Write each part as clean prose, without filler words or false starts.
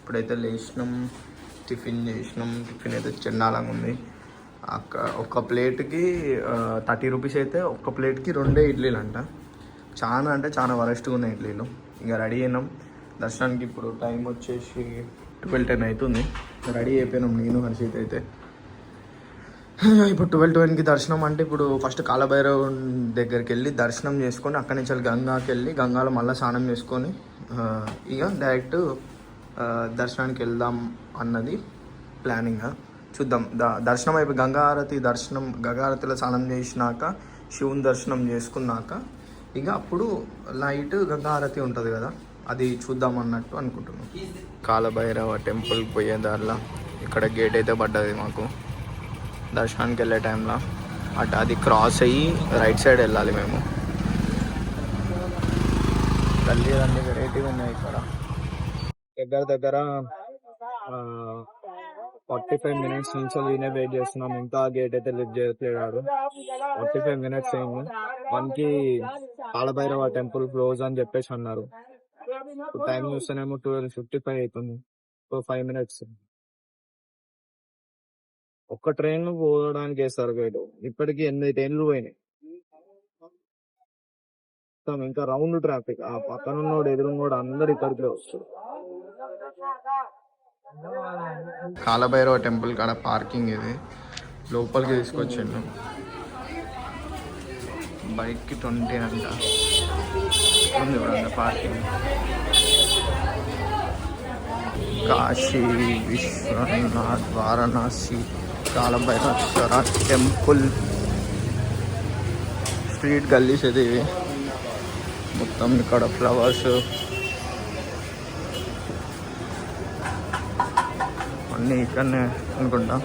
ఇప్పుడైతే లేచినాం, టిఫిన్ చేసినాం. టిఫిన్ అయితే చెన్నాలంగా ఉంది. ఒక ప్లేట్కి 30 రూపీస్ అయితే ఒక్క ప్లేట్కి 2 ఇడ్లీలు అంట. చాలా అంటే చాలా వరస్ట్గా ఉన్నాయి ఇడ్లీలు. ఇంకా రెడీ అయినాం దర్శనానికి. ఇప్పుడు టైం వచ్చేసి 12:10 అవుతుంది. రెడీ అయిపోయినాం నేను హర్షిత్ అయితే. ఇప్పుడు 12:10కి దర్శనం అంటే ఇప్పుడు ఫస్ట్ కాలభైరవ్ దగ్గరికి వెళ్ళి దర్శనం చేసుకొని అక్కడి నుంచి గంగాకి వెళ్ళి గంగాలో మళ్ళీ స్నానం చేసుకొని ఇక డైరెక్ట్ దర్శనానికి వెళ్దాం అన్నది ప్లానింగ్. చూద్దాం. దర్శనం అయిపోయి గంగారతిలో స్నానం చేసినాక శివుని దర్శనం చేసుకున్నాక ఇక అప్పుడు నైట్ గంగారతి ఉంటుంది కదా, అది చూద్దాం అన్నట్టు అనుకుంటున్నాం. కాలభైరవ టెంపుల్కి పోయే దారిలో ఇక్కడ గేట్ అయితే పడ్డది మాకు. దర్శనానికి వెళ్ళే టైంలో అది క్రాస్ అయ్యి రైట్ సైడ్ వెళ్ళాలి మేము. గల్లీలు అన్ని వెరైటీగా ఉన్నాయి ఇక్కడ. దగ్గర 45 minutes నుంచి నేనే వెయిట్ చేస్తున్నాం. ఇంకా గేట్ అయితే లిఫ్ట్ చేయట్లేడు. 45 minutes అయింది. 1కి కాలభైరవ టెంపుల్ క్లోజ్ అని చెప్పేసి అన్నారు. టైం చూస్తేనేమో 12:55 అవుతుంది. 5 minutes. ఒక్క ట్రైన్ పోవడానికి వేస్తారు గేటు. ఇప్పటికి 8 ట్రైన్లు పోయినాయి. ఇంకా రౌండ్ ట్రాఫిక్. ఆ పక్కన ఎదురున్నోడు అందరు ఇక్కడికి వస్తారు. కాలభైరవ టెంపుల్ కాడ పార్కింగ్ ఇది. లోపలికి తీసుకొచ్చిండు. బైక్కి 20 అంట ఉంది కూడా parking. Kashi Vishwanath Varanasi Kalabhairaveshwara temple street గల్లీస్ ఇది. మొత్తం ఇక్కడ ఫ్లవర్స్ అన్నీ ఇక్కడనే అనుకుంటా.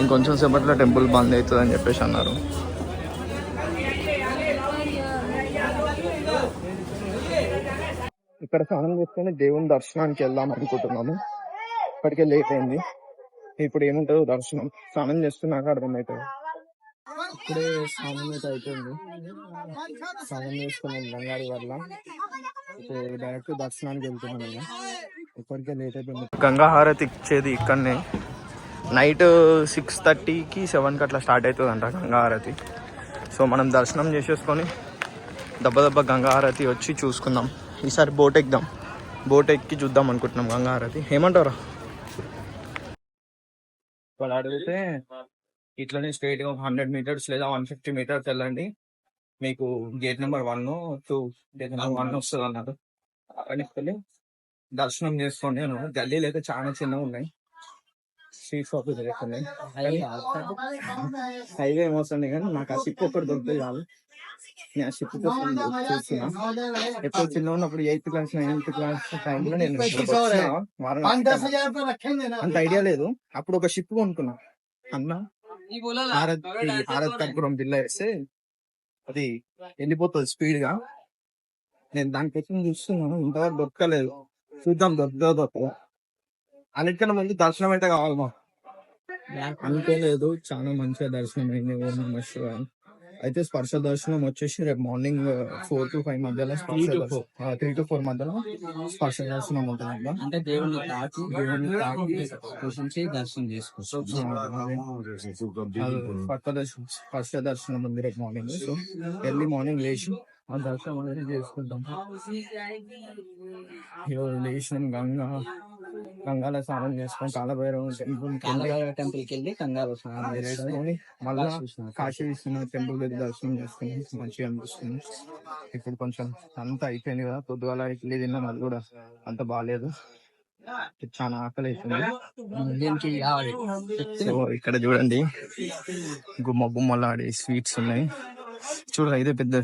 ఇంకొంచెం సేపట్లో టెంపుల్ బంద్ అవుతుంది అని చెప్పేసి అన్నారు. ఇక్కడ స్నానం చేసుకొని దేవుని దర్శనానికి వెళ్దాం అనుకుంటున్నాము. ఇప్పటికే లేట్ అయింది. ఇప్పుడు ఏముంటుందో దర్శనం స్నానం చేస్తున్నాక అర్థమవుతుంది. ఇప్పుడే స్నానం అయితే అయిపోయింది. స్నానం చేసుకున్నాం గంగారి వల్ల. డైరెక్ట్ దర్శనానికి వెళ్తున్నాం. ఇప్పటికే లేట్ అయిపోయింది. గంగా హారతి ఇచ్చేది ఇక్కడనే. నైట్ 6:30కి 7కి అట్లా స్టార్ట్ అవుతుంది అంట గంగా హారతి. సో మనం దర్శనం చేసేసుకొని దెబ్బ గంగా హారతి వచ్చి చూసుకుందాం. ఈసారి బోట్ ఎక్కుదాం. బోట్ ఎక్కి చూద్దాం అనుకుంటున్నాం గంగా హారతి. ఏమంటారా? వాళ్ళు అడిగితే ఇట్లనే స్ట్రైట్గా 100 meters లేదా 150 meters వెళ్ళండి, మీకు గేట్ నెంబర్ 1, 2 గేట్ నెంబర్ 1 వస్తుంది అన్నారు. అక్కడికి దర్శనం చేసుకోండి అన్నారు. గల్లీలు అయితే చాలా చిన్నగా ఉన్నాయి. స్ట్రీట్ షాప్ జరుగుతున్నాయి. హైవే ఏమొస్తుంది కానీ నాకు ఆ షిప్ ఒకటి దొరుకుతుంది కాదు. నేను ఆ షిప్ చూస్తున్నా. ఎప్పుడు చిన్న ఉన్నప్పుడు 8th class 9th class టైంలో నేను అంత ఐడియా లేదు. అప్పుడు ఒక షిప్ కొనుక్కున్నా. అన్న భారత్ కర్పూరం బిల్ల వేస్తే అది వెళ్ళిపోతుంది స్పీడ్ గా. నేను దానికోసం చూస్తున్నాను. ఇంతవరకు దొరకలేదు. చూద్దాం దొరకదా. అన్నిటికన్నా ముందు దర్శనం అయితే కావాలి మాకు. అనుకోలేదు. చాలా మంచిగా దర్శనం అయింది. ఓం నమః శివాయ. అయితే స్పర్శ దర్శనం వచ్చేసి రేపు మార్నింగ్ 4 to 5 మధ్యలో 3 to 4 మధ్యలో స్పర్శ దర్శనం ఉంటుంది. అంటే దేవుని దర్శనం చేసుకోవచ్చు. స్పర్శ దర్శనం ఉంది రేపు మార్నింగ్. సో ఎర్లీ మార్నింగ్ లేచి ఆ దర్శనం అనేది చేసుకుంటాం. లేచిన గంగాలో స్నానం చేసుకొని కాలభైరవ టెంపుల్కి వెళ్ళి గంగాలో స్నానం చేసుకొని మళ్ళీ కాశీ విశ్వనాథ్ టెంపుల్ దగ్గర దర్శనం చేసుకుని మంచిగా అనిపిస్తుంది. ఇప్పుడు కొంచెం అంతా అయిపోయింది కదా. పొద్దుగాల ఇడ్లీ తిన్నాం, అది కూడా అంత బాగాలేదు. చాలా ఆకలి అవుతుంది. సో ఇక్కడ చూడండి గుమ్మలాడే స్వీట్స్ ఉన్నాయి. చూడ ఇదే పెద్ద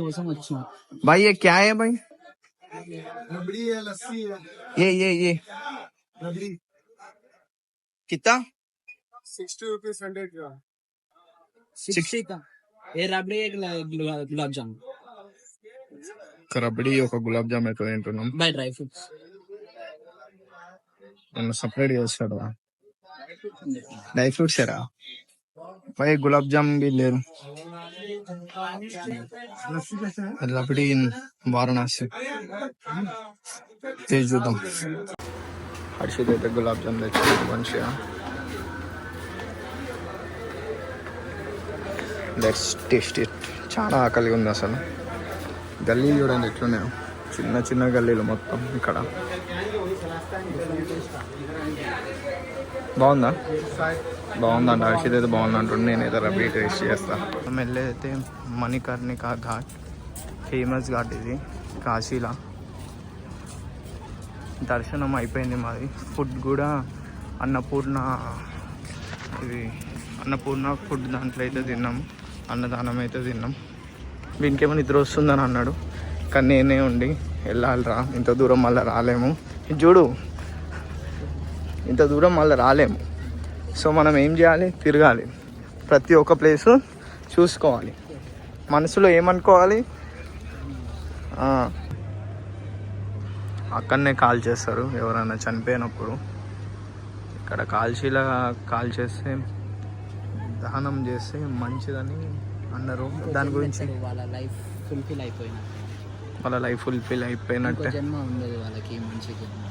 కోసం వచ్చిన భాయ్. క్యా హై భాయ్? ये कितना? 60 rupees 100 ग्राम. 60 का ये रबड़ी एक गुलाब जामुन. రబడి ఒక గులాబ్ జామ్ అయితే తింటున్నాం. బై డ్రై ఫ్రూట్స్ నన్ను సపరేట్ చేస్తాడు. డ్రై ఫ్రూట్స్ ఎరా పై గులాబ్ జామ్ भी ले రబడి ఇన్ వారణాసి. చూద్దాం. హర్షిత్ అయితే గులాబ్ జామ్ తెచ్చింది మంచిగా. Let's taste it. చాలా ఆకలిగా ఉంది అసలు. గల్లీలు చూడండి ఎట్లున్నాయో, చిన్న చిన్న గల్లీలు మొత్తం ఇక్కడ. బాగుందా? బాగుందంట. హర్షిత్ అయితే బాగుంది అంటుండే. నేనైతే రబీ టేస్ట్ చేస్తాను. మేము వెళ్ళేదైతే మణికర్ణిక ఘాట్, ఫేమస్ ఘాట్ ఇది కాశీలో. దర్శనం అయిపోయింది మాది. ఫుడ్ కూడా అన్నపూర్ణ, ఇది అన్నపూర్ణ ఫుడ్ దాంట్లో అయితే తిన్నాం. అన్నదానం అయితే తిన్నాం. వీనికేమో నిద్ర వస్తుందని అన్నాడు, కానీ నేనే ఉండి వెళ్ళాలిరా, ఇంత దూరం మళ్ళీ రాలేము. చూడు, ఇంత దూరం మళ్ళీ రాలేము. సో మనం ఏం చేయాలి? తిరగాలి, ప్రతి ఒక్క ప్లేసు చూసుకోవాలి. మనసులో ఏమనుకోవాలి? అక్కడనే కాల్ చేస్తారు ఎవరైనా చనిపోయినప్పుడు. ఇక్కడ కాల్ చేస్తే దహనం చేస్తే మంచిదని అన్నారు. దాని గురించి వాళ్ళ లైఫ్ ఫుల్ఫిల్ అయిపోయినట్టే. జన్మ ఉండదు వాళ్ళకి, మంచి జన్మ.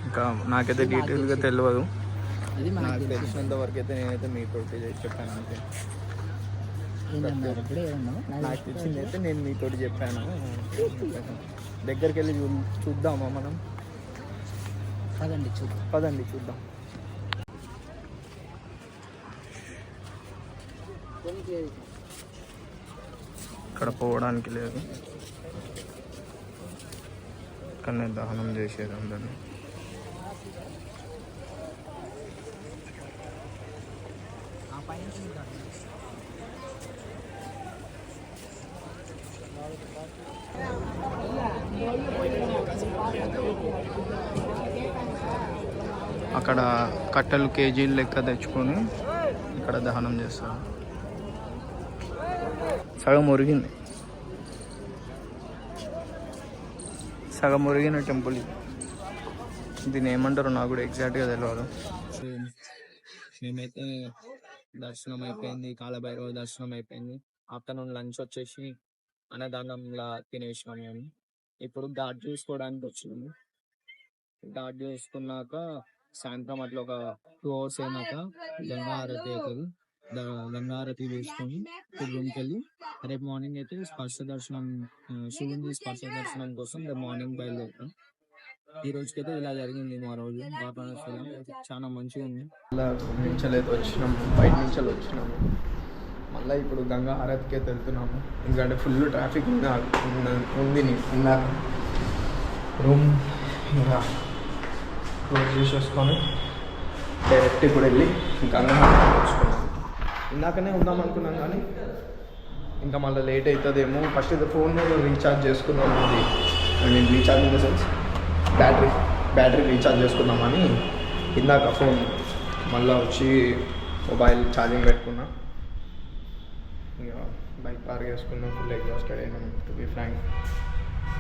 ఇంకా నాకైతే డీటెయిల్గా తెలియదు. ఇది నాకు తెలిసినంత వరకు అయితే నేనైతే మీతోటి చెప్పాను అంతే. నాకు తెలిసింది అయితే నేను మీతోటి చెప్పాను. దగ్గరికి వెళ్ళి చూద్దామా మనం? పదండి చూద్దాం. ఇక్కడ పోవడానికి లేదు, కానీ దహనం చేసేది అందరినీ. అక్కడ కట్టెలు కేజీలు లెక్క తెచ్చుకొని ఇక్కడ దహనం చేస్తారు. సగం మురిగిన టెంపుల్ ఇది. దీన్ని ఏమంటారో నాకు కూడా ఎగ్జాక్ట్గా తెలియదు. మేమైతే దర్శనం అయిపోయింది, కాలభైరవ దర్శనం అయిపోయింది. ఆఫ్టర్నూన్ లంచ్ వచ్చేసి అన్నదానంలా తినేసినాం మేము. ఇప్పుడు ఘాట్ చూసుకోవడానికి వచ్చినాము. ఘాట్ చూసుకున్నాక సాయంత్రం అట్లా ఒక 2 hours అయినాక గంగా హారతి అవుతుంది. గంగా హారతి వేసుకొని రూమ్కి వెళ్ళి రేపు మార్నింగ్ అయితే స్పర్శ దర్శనం, శివుని స్పర్శ దర్శనం కోసం రేపు మార్నింగ్ బయలుదేరుతాం. ఈ రోజుకైతే ఇలా జరిగింది మా రోజు. చాలా మంచిగా ఉంది. వచ్చినాము, బయట నుంచి వచ్చినాము. మళ్ళీ ఇప్పుడు గంగా హారతికి అయితే వెళ్తున్నాము. ఎందుకంటే ఫుల్ ట్రాఫిక్ ఉంది. ఇందాక రూమ్ ఇంకా క్లోజ్ చేసేసుకొని డైరెక్ట్ ఇప్పుడు వెళ్ళి గంగా హారతి తెచ్చుకున్నాం. ఇందాకనే ఉందాం అనుకున్నాం, కానీ ఇంకా మళ్ళీ లేట్ అవుతుందేమో. ఫస్ట్ ఇది ఫోన్ రీఛార్జ్ చేసుకున్నాం. అది recharge in the sense battery recharge చేసుకుందామని ఇందాక ఫోన్ మళ్ళీ వచ్చి మొబైల్ ఛార్జింగ్ పెట్టుకున్నా. ఇక బైక్ పార్క్ చేసుకున్నాం. ఫుల్ ఎగ్జాస్టెడ్ అయినాం టు బి ఫ్రాంక్.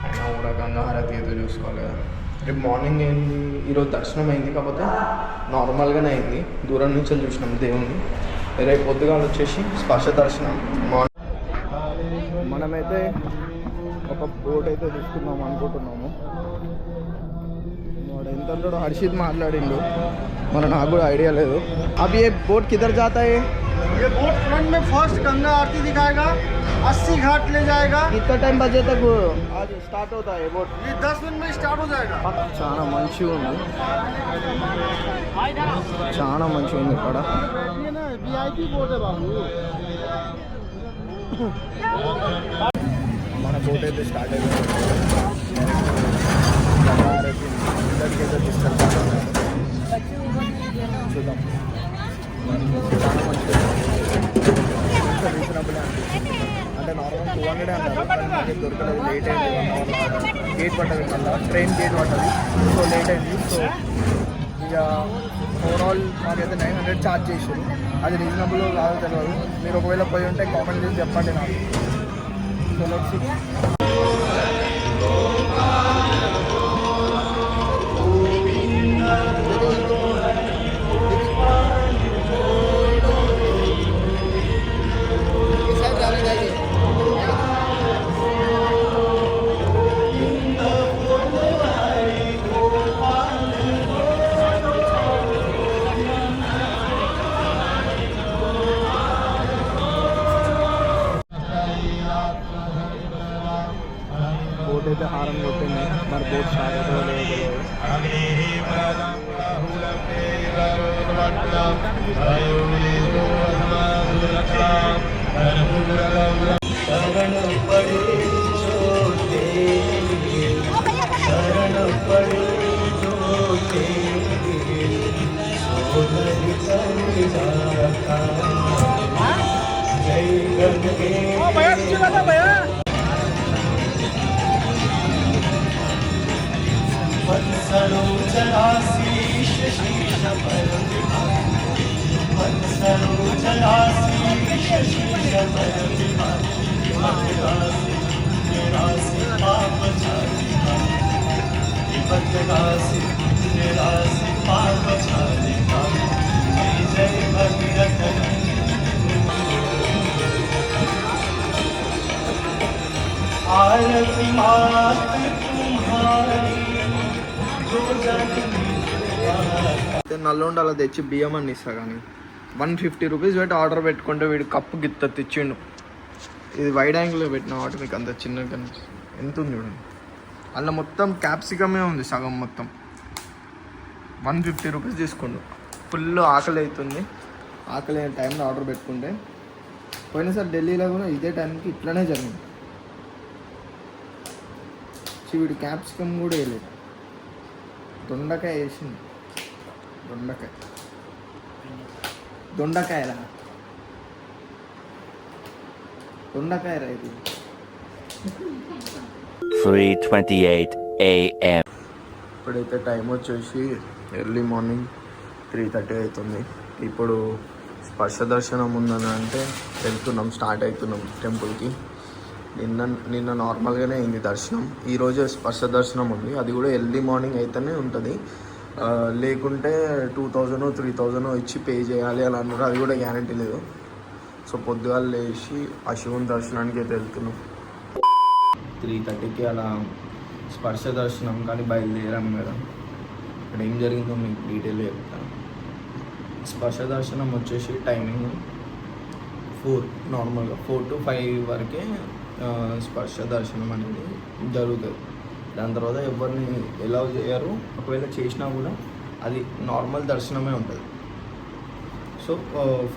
అయినా కూడా గంగా హారతి ఏదో చూసుకోవాలి కదా. రేపు మార్నింగ్ అయింది, ఈరోజు దర్శనం అయింది, కాకపోతే నార్మల్గానే అయింది. దూరం నుంచి చూసినాం దేవుణ్ణి. రేపు పొద్దుగాలు వచ్చేసి స్పర్శ దర్శనం. మనమైతే ఒక బోట్ అయితే తీసుకుందాం అనుకుంటున్నాము. వాడు ఎంత ఉంటాడో హర్షిత్ మాట్లాడిండు, మరి నాకు కూడా ఐడియా లేదు. అవి ఏ బోట్ కిधर जाता है? ये बोट फ्रंट में फर्स्ट गंगा आरती दिखाएगा, 80 घाट ले जाएगा. कितना टाइम बजे तक आज स्टार्ट होता है बोट? ये 10 मिनट में स्टार्ट हो जाएगा. చాలా మంచిగా ఉంది, చాలా మంచిగా ఉంది ఇక్కడ. ये ना VIP बोट है बाबू. మన బోట్ అయితే స్టార్ట్ అయింది. చూద్దాం. రీజనబుల్ అనిపిస్తుంది. అంటే నార్మల్ 200 అన్నారు, కానీ మాకు దొరకలేదు. లేట్ అయింది. 1 hour గేట్ పడ్డది, మళ్ళీ ట్రైన్ గేట్ పడ్డది. సో లేట్ అయింది. సో ఇక ఓవరాల్ మాకైతే 900 ఛార్జ్ చేసారు. అది రీజనబుల్ కాదో తెలియదు. మీరు ఒకవేళ పోయి ఉంటే కామెంట్ చేసి చెప్పండి నాకు. So let's see. అయితే హారం కొట్టింది, మరి బోట్ స్టార్ట్ అవుతుందో లేదో నల్లుండి అలా తెచ్చి బియ్యం అని ఇస్తా. కానీ 150 రూపీస్ పెట్టి ఆర్డర్ పెట్టుకుంటే వీడు కప్పు గిత్త తెచ్చిండు. ఇది వైడ్ యాంగిల్లో పెట్టిన వాటి మీకు అంత చిన్నగా ఎంత ఉంది చూడండి. అందులో మొత్తం క్యాప్సికమే ఉంది సగం మొత్తం. 150 రూపీస్ తీసుకుండు. ఫుల్ ఆకలి అవుతుంది. ఆకలి అయిన టైంలో ఆర్డర్ పెట్టుకుంటే పోయినసారి ఢిల్లీలో కూడా ఇదే టైంకి ఇట్లనే జరిగింది. వీడు క్యాప్సికమ్ కూడా వేయలేదు, దొండకాయ వేసింది. దొండకాయరా ఇది. 3:28 a.m. ఇప్పుడైతే టైం వచ్చేసి ఎర్లీ మార్నింగ్ 3:30 అవుతుంది. ఇప్పుడు స్పర్శ దర్శనం ఉందని అంటే స్టార్ట్ అవుతున్నాం టెంపుల్కి. నిన్న నార్మల్గానే అయింది దర్శనం. ఈరోజు స్పర్శ దర్శనం ఉంది, అది కూడా ఎర్లీ మార్నింగ్ అయితేనే ఉంటుంది. లేకుంటే 2000 3000 ఇచ్చి పే చేయాలి అని అన్నారు. అది కూడా గ్యారంటీ లేదు. సో పొద్దుగాల లేచి ఆ శివుని దర్శనానికి అయితే వెళ్తున్నాం. 3:30కి అలా స్పర్శ దర్శనం కానీ బయలుదేరాం కదా. ఇక్కడ ఏం జరిగిందో మీకు డీటెయిల్ చెప్తాను. స్పర్శ దర్శనం వచ్చేసి టైమింగ్ 4, నార్మల్గా 4 to 5 వరకే స్పర్శ దర్శనం అనేది జరుగుతుంది. దాని తర్వాత ఎవరిని ఎలా చేయరు. ఒకవేళ చేసినా కూడా అది నార్మల్ దర్శనమే ఉంటుంది. సో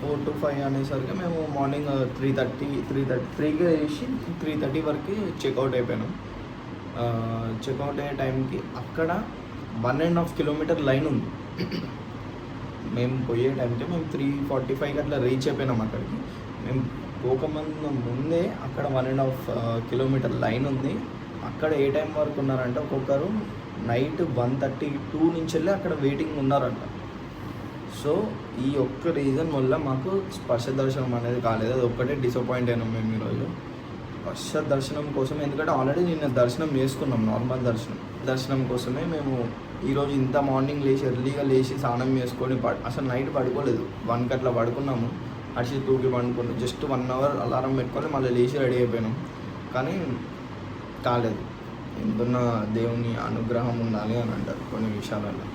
4 to 5 అనేసరికి మేము మార్నింగ్ 3:30కి వేసి 3:30 వరకు చెక్అవుట్ అయిపోయినాం. చెక్అవుట్ అయ్యే టైంకి అక్కడ 1.5 kilometer లైన్ ఉంది. మేము పోయే టైంకి మేము 3:45కి అట్లా రీచ్ అయిపోయినాం అక్కడికి. మేము ముందే అక్కడ 1.5 kilometer లైన్ ఉంది. అక్కడ ఏ టైం వరకు ఉన్నారంటే ఒక్కొక్కరు నైట్ 1:32 నుంచి వెళ్ళి అక్కడ వెయిటింగ్ ఉన్నారంట. సో ఈ ఒక్క రీజన్ వల్ల మాకు స్పర్శ దర్శనం అనేది కాలేదు. అది ఒక్కటే డిసప్పాయింట్ అయినాం మేము ఈరోజు స్పర్శ దర్శనం కోసం. ఎందుకంటే ఆల్రెడీ నిన్న దర్శనం చేసుకున్నాం, నార్మల్ దర్శనం కోసమే మేము ఈరోజు ఇంత మార్నింగ్ లేచి ఎర్లీగా లేచి స్నానం చేసుకొని అసలు నైట్ పడుకోలేదు. 1కి అట్లా పడుకున్నాము. అడిచి 2కి పండుకున్నాం. జస్ట్ 1 hour అలారం పెట్టుకొని మళ్ళీ లేచి రెడీ అయిపోయినాం. కానీ కాలేదు. ఎంతున్న దేవుని అనుగ్రహం ఉండాలి అని అంటారు కొన్ని విషయాలలో.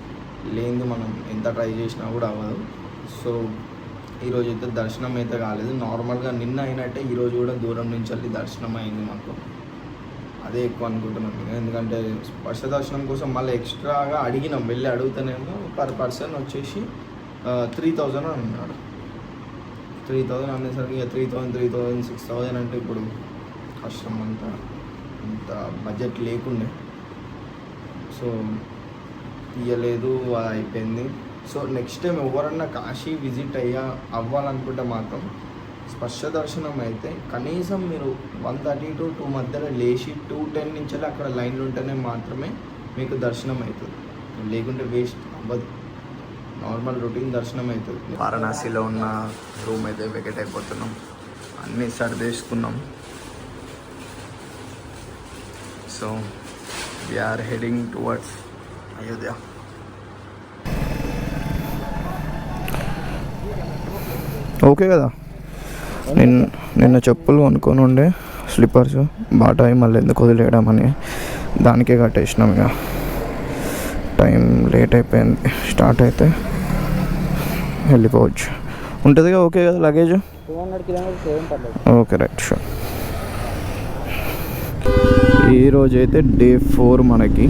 లేనిది మనం ఎంత ట్రై చేసినా కూడా అవ్వదు. సో ఈరోజు అయితే దర్శనం అయితే కాలేదు. నార్మల్గా నిన్న అయినట్టే ఈరోజు కూడా దూరం నుంచి వెళ్ళి దర్శనం అయింది మాకు. అదే ఎక్కువ అనుకుంటున్నాం. ఎందుకంటే స్పర్శ దర్శనం కోసం మళ్ళీ ఎక్స్ట్రాగా అడిగినాం. వెళ్ళి అడుగుతానేమో పర్ పర్సన్ వచ్చేసి 3000 అని అన్నాడు. 3000 అనేసరికి 3000 6000 అంటే ఇప్పుడు కష్టం. అంత బడ్జెట్ లేకుండే. సో తీయలేదు, అయిపోయింది. సో నెక్స్ట్ టైం ఎవరన్నా కాశీ విజిట్ అవ్వాలనుకుంటే మాత్రం స్పర్శ దర్శనం అయితే కనీసం మీరు 1:30 to 2 మధ్యలో లేచి 2:10 నుంచి అక్కడ లైన్లు ఉంటేనే మాత్రమే మీకు దర్శనం అవుతుంది. లేకుంటే వేస్ట్ అవ్వదు. నార్మల్ రొటీన్ దర్శనం అవుతుంది. వారణాసిలో ఉన్న రూమ్ అయితే వెకెట్ అయిపోతున్నాం. అన్నీ సర్దేసుకున్నాం. So we are heading towards Ayodhya. Okay కదా. నిన్న చెప్పులు కొనుక్కొని ఉండే స్లిప్పర్స్ బాటా మళ్ళీ ఎందుకు వదిలేయడమని దానికే కట్టేసినాం. ఇక టైం లేట్ అయిపోయింది. స్టార్ట్ అయితే వెళ్ళిపోవచ్చు. ఉంటుందిగా. ఓకే కదా luggage? 200 kilometers okay right sure. ఈరోజైతే డే 4 మనకి.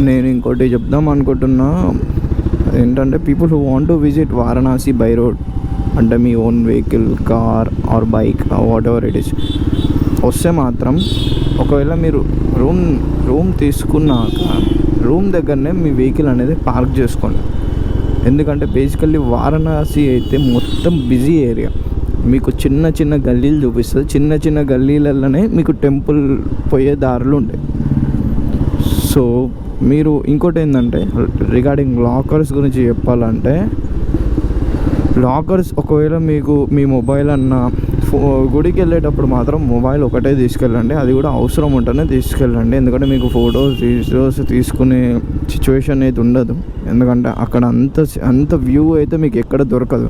నేను ఇంకోటి చెప్దాం అనుకుంటున్నా ఏంటంటే, people who want to visit Varanasi by road, అంటే మీ own vehicle, car or bike, whatever it is, వస్తే మాత్రం ఒకవేళ మీరు రూమ్ తీసుకున్నాక రూమ్ దగ్గరనే మీ వెహికల్ అనేది పార్క్ చేసుకోండి. ఎందుకంటే బేసికల్లీ వారణాసి అయితే మొత్తం బిజీ ఏరియా. మీకు చిన్న చిన్న గల్లీలు చూపిస్తుంది. చిన్న చిన్న గల్లీలలోనే మీకు టెంపుల్ పోయే దారులు ఉంటాయి. సో మీరు ఇంకోటి ఏంటంటే, రిగార్డింగ్ లాకర్స్ గురించి చెప్పాలంటే, లాకర్స్ ఒకవేళ మీకు మీ మొబైల్ అన్న గుడికి వెళ్ళేటప్పుడు మాత్రం మొబైల్ ఒకటే తీసుకెళ్ళండి. అది కూడా అవసరం ఉంటేనే తీసుకెళ్ళండి. ఎందుకంటే మీకు వీడియోస్ తీసుకునే సిచ్యువేషన్ అయితే ఉండదు. ఎందుకంటే అక్కడ అంత వ్యూ అయితే మీకు ఎక్కడ దొరకదు.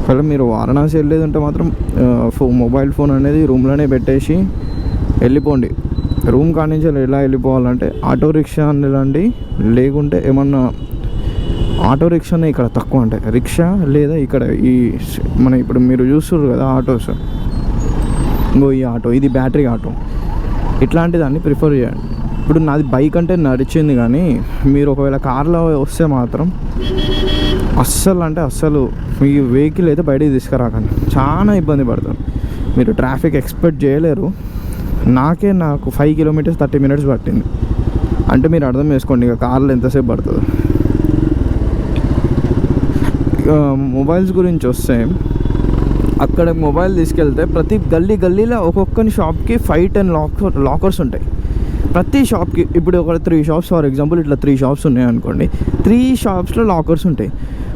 ఒకవేళ మీరు వారణాసి వెళ్ళేది ఉంటే మాత్రం మొబైల్ ఫోన్ అనేది రూమ్లోనే పెట్టేసి వెళ్ళిపోండి. రూమ్ కాడి నుంచి ఎలా వెళ్ళిపోవాలంటే ఆటో రిక్షా వెళ్ళండి, లేకుంటే ఏమన్నా ఆటో రిక్షానే ఇక్కడ తక్కువ ఉంటాయి. రిక్షా లేదా ఇక్కడ ఈ మన ఇప్పుడు మీరు చూస్తున్నారు కదా ఆటోస్, ఈ ఆటో, ఇది బ్యాటరీ ఆటో, ఇట్లాంటి దాన్ని ప్రిఫర్ చేయండి. ఇప్పుడు నాది బైక్ అంటే నడిచింది, కానీ మీరు ఒకవేళ కార్లో వస్తే మాత్రం అస్సలు మీ వెహికల్ అయితే బయటికి తీసుకురాకండి. చాలా ఇబ్బంది పడతారు. మీరు ట్రాఫిక్ ఎక్స్పెక్ట్ చేయలేరు. నాకు 5 కిలోమీటర్స్ 30 minutes పట్టింది. అంటే మీరు అర్థం చేసుకోండి ఇక కార్లో ఎంతసేపు పడుతుంది. మొబైల్స్ గురించి వస్తే, అక్కడ మొబైల్ తీసుకెళ్తే ప్రతి గల్లీలో ఒక్కొక్కని షాప్కి 5-10 లాకర్స్ ఉంటాయి. ప్రతి షాప్కి ఇప్పుడు ఒక 3 షాప్స్ ఫర్ ఎగ్జాంపుల్, ఇట్లా 3 షాప్స్ ఉన్నాయి అనుకోండి. 3 షాప్స్లో లాకర్స్ ఉంటాయి.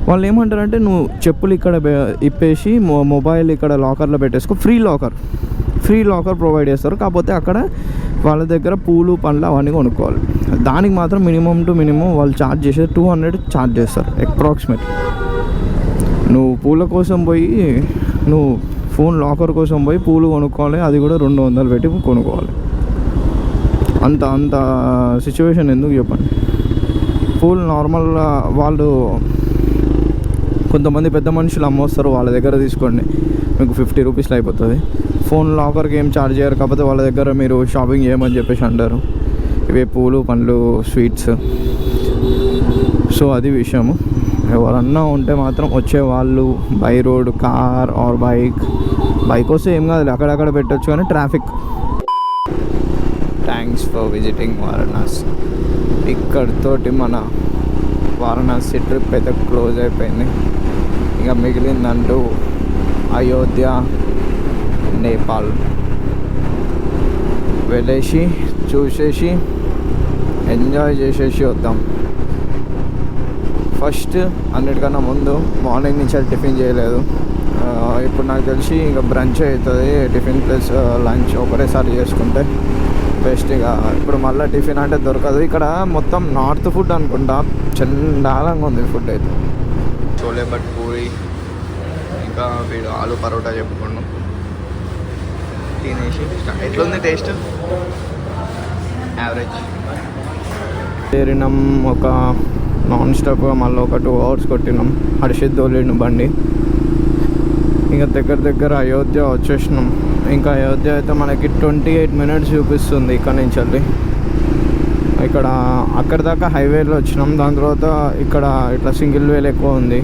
వాళ్ళు ఏమంటారంటే, నువ్వు చెప్పులు ఇక్కడ ఇప్పేసి మొబైల్ ఇక్కడ లాకర్లో పెట్టేసుకో, ఫ్రీ లాకర్ ప్రొవైడ్ చేస్తారు. కాకపోతే అక్కడ వాళ్ళ దగ్గర పూలు పండ్లు అవన్నీ కొనుక్కోవాలి. దానికి మాత్రం మినిమం వాళ్ళు ఛార్జ్ చేసేది 200 ఛార్జ్ చేస్తారు అప్రాక్సిమేట్. నువ్వు పూల కోసం పోయి, నువ్వు ఫోన్ లాకర్ కోసం పోయి పూలు కొనుక్కోవాలి, అది కూడా 200 పెట్టి కొనుక్కోవాలి. అంత సిచ్యువేషన్ ఎందుకు చెప్పండి. పూలు నార్మల్గా వాళ్ళు కొంతమంది పెద్ద మనుషులు అమ్మొస్తారు, వాళ్ళ దగ్గర తీసుకోండి, మీకు 50 రూపీస్లో అయిపోతుంది. ఫోన్ లాకర్కి ఏం ఛార్జ్ చేయరు, కాకపోతే వాళ్ళ దగ్గర మీరు షాపింగ్ చేయమని చెప్పేసి అంటారు. ఇవే పూలు పండ్లు స్వీట్స్. సో అది విషయము. ఎవరన్నా ఉంటే మాత్రం వచ్చేవాళ్ళు by road, car or bike వస్తే ఏం కాదు, అక్కడక్కడ పెట్టచ్చు, కానీ traffic. Thanks for visiting Varanasi. ఇక్కడితోటి మన వారణాసి ట్రిప్ అయితే క్లోజ్ అయిపోయింది. ఇక మిగిలిందంటూ అయోధ్య, నేపాల్ వెళ్ళేసి చూసేసి ఎంజాయ్ చేసేసి వద్దాం. ఫస్ట్ అన్నిటికన్నా ముందు మార్నింగ్ నుంచి అది టిఫిన్ చేయలేదు. ఇప్పుడు నాకు తెలిసి ఇంకా బ్రంచ్ అవుతుంది. టిఫిన్ ప్లస్ లంచ్ ఒకటేసారి చేసుకుంటే బెస్ట్. ఇక ఇప్పుడు మళ్ళీ టిఫిన్ అంటే దొరకదు. ఇక్కడ మొత్తం నార్త్ ఫుడ్ అనుకుంటా, చండాలంగా ఉంది ఫుడ్ అయితే. చోలే భట్పూరి, ఇంకా వీడు ఆలు పరోటా చెప్పుకోండు, తినేసి ఎట్లుంది టేస్ట్? యావరేజ్. చేరినాం, ఒక నాన్ స్టాప్గా మళ్ళీ ఒక 2 hours కొట్టినాం. హర్షిత్ దోలేను బండి. ఇంకా దగ్గర అయోధ్య వచ్చేసినాం. ఇంకా అయోధ్య అయితే మనకి 28 minutes చూపిస్తుంది ఇక్కడ నుంచి వెళ్ళి. ఇక్కడ అక్కడి దాకా హైవేలో వచ్చినాం. దాని తర్వాత ఇక్కడ ఇట్లా సింగిల్ వేలు ఎక్కువ ఉంది.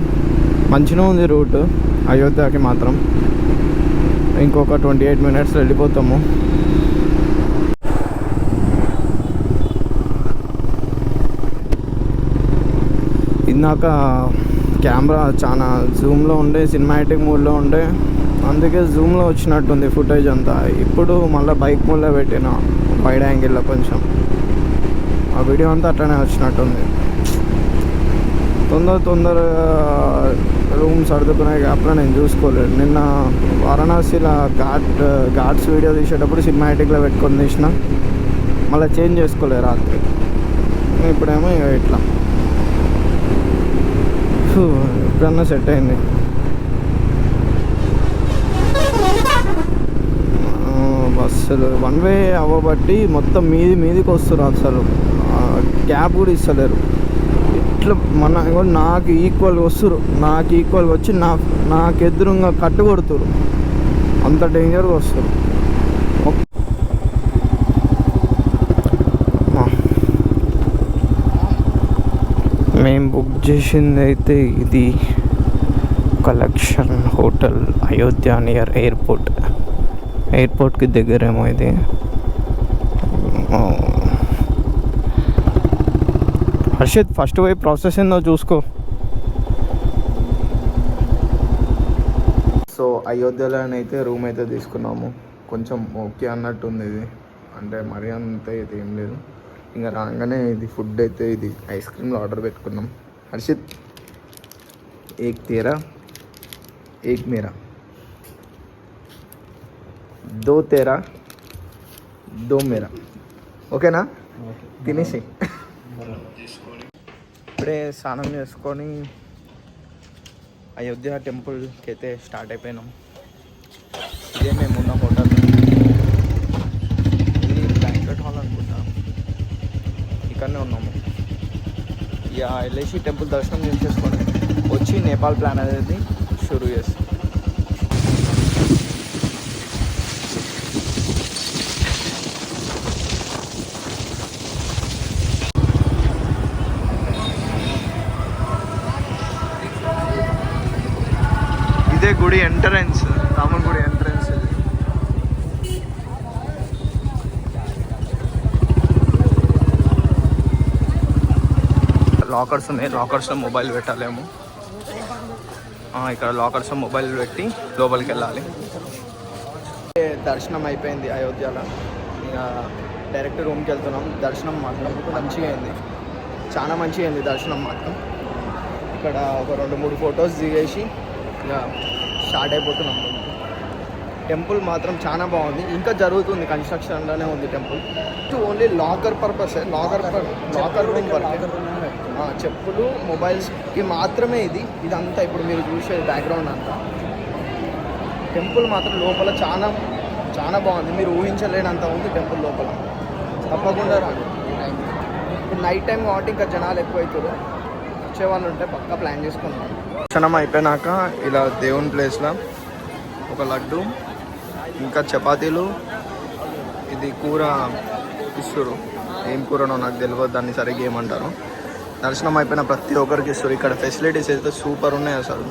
మంచిగా ఉంది రూట్ అయోధ్యకి మాత్రం. ఇంకొక 28 minutes వెళ్ళిపోతాము. ఇందాక కెమెరా చాలా జూమ్లో ఉండే, సినిమాటిక్ మోడ్లో ఉండే, అందుకే జూమ్లో వచ్చినట్టుంది ఫుటేజ్ అంతా. ఇప్పుడు మళ్ళీ బైక్ మోడ్లో పెట్టిన వైడ్ యాంగిల్లో కొంచెం ఆ వీడియో అంతా అట్లనే వచ్చినట్టుంది. తొందర రూమ్ సర్దుకునే గ్యాప్లో నేను చూసుకోలేదు. నిన్న వారణాసిలో ఘాట్స్ వీడియో తీసేటప్పుడు సినిమాటిక్లో పెట్టుకొని తీసిన, మళ్ళీ చేంజ్ చేసుకోలేదు రాత్రి. ఇప్పుడేమో ఇక ఇట్లా ఎప్పుడన్నా సెట్ అయింది. బస్సులు 1 way అవ్వబట్టి మొత్తం మీదికి వస్తారు. అసలు క్యాబ్ కూడా ఇస్తలేరు. ఇట్లా నాకు ఈక్వల్గా వస్తురు, నాకు ఈక్వల్గా వచ్చి నాకు ఎదురుగా కట్టు కొడుతురు, అంత డేంజర్గా వస్తారు. మేము బుక్ చేసింది అయితే ఇది కలెక్షన్ హోటల్ అయోధ్య నియర్ ఎయిర్పోర్ట్కి దగ్గరేమో ఇది. హర్షిత్ ఫస్ట్ పోయి ప్రాసెస్ ఏందో చూసుకో. సో అయోధ్యలోనైతే రూమ్ అయితే తీసుకున్నాము. కొంచెం ఓకే అన్నట్టుంది ఇది, అంటే మరీ అంత అయితే ఏం లేదు. ఇంకా రాగానే ఇది ఫుడ్ అయితే ఇది ఐస్ క్రీమ్లో ఆర్డర్ పెట్టుకున్నాం. హర్షిత్ ఏక్ తేరా ఏక్ మేరా, దో తేరా దో మేరా, ఓకేనా? తినేసి ఇప్పుడే స్నానం చేసుకొని అయోధ్య టెంపుల్కి అయితే స్టార్ట్ అయిపోయినాం. ఇదే మేము ఉన్న హోటల్, ఇది బ్యాంక్వెట్ హాల్ అనుకుంటా, ఇక్కడనే ఉన్నాము. ఇక వెళ్ళేసి టెంపుల్ దర్శనం చేసేసుకొని వచ్చి నేపాల్ ప్లాన్ అనేది షురూ చేస్తాం. ఇదే గుడి ఎంట్రన్స్, రాముని గుడి ఎంట్రన్స్. లాకర్స్ ఉన్నాయి, లాకర్స్లో మొబైల్ పెట్టాలేమో. ఇక్కడ లాకర్స్లో మొబైల్ పెట్టి లోపలికి వెళ్ళాలి. దర్శనం అయిపోయింది అయోధ్యలో, ఇక డైరెక్ట్ రూమ్కి వెళ్తున్నాం. దర్శనం మాత్రం మంచిగా అయింది, చాలా మంచిగా అయింది దర్శనం మాత్రం. ఇక్కడ ఒక 2-3 ఫొటోస్ దిగేసి ఇక స్టార్ట్ అయిపోతున్నాం. టెంపుల్ మాత్రం చాలా బాగుంది, ఇంకా జరుగుతుంది, కన్స్ట్రక్షన్లోనే ఉంది temple. Only locker purpose, locker room వరకు, చెప్పులు మొబైల్స్కి మాత్రమే ఇదంతా. ఇప్పుడు మీరు చూసే బ్యాక్గ్రౌండ్ అంతా టెంపుల్ మాత్రం లోపల చాలా చాలా బాగుంది. మీరు ఊహించలేనంత ఉంది టెంపుల్ లోపల. తప్పకుండా రాండి. ఇప్పుడు నైట్ టైం కాబట్టి ఇంకా జనాలు ఎక్కువైతారు, వచ్చేవాళ్ళు ఉంటే పక్కా ప్లాన్ చేసుకుంటాం. దర్శనం అయిపోయినాక ఇలా దేవుని ప్లేస్లో ఒక లడ్డు, ఇంకా చపాతీలు, ఇది కూర ఇస్తారు. ఏం కూరనో నాకు తెలియదు, దాన్ని సరిగ్గా ఏమంటారు. దర్శనం అయిపోయిన ప్రతి ఒక్కరికి ఇస్తారు. ఇక్కడ ఫెసిలిటీస్ అయితే సూపర్ ఉన్నాయి అసలు.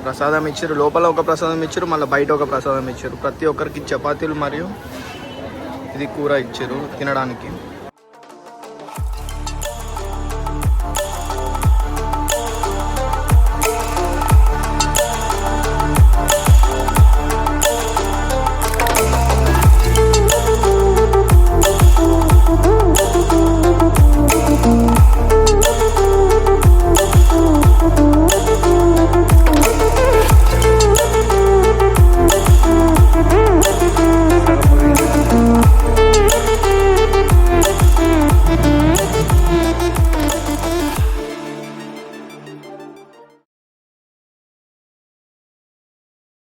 ప్రసాదం ఇచ్చారు, లోపల ఒక ప్రసాదం ఇచ్చారు, మళ్ళీ బయట ఒక ప్రసాదం ఇచ్చారు. ప్రతి ఒక్కరికి చపాతీలు మరియు ఇది కూర ఇచ్చారు తినడానికి.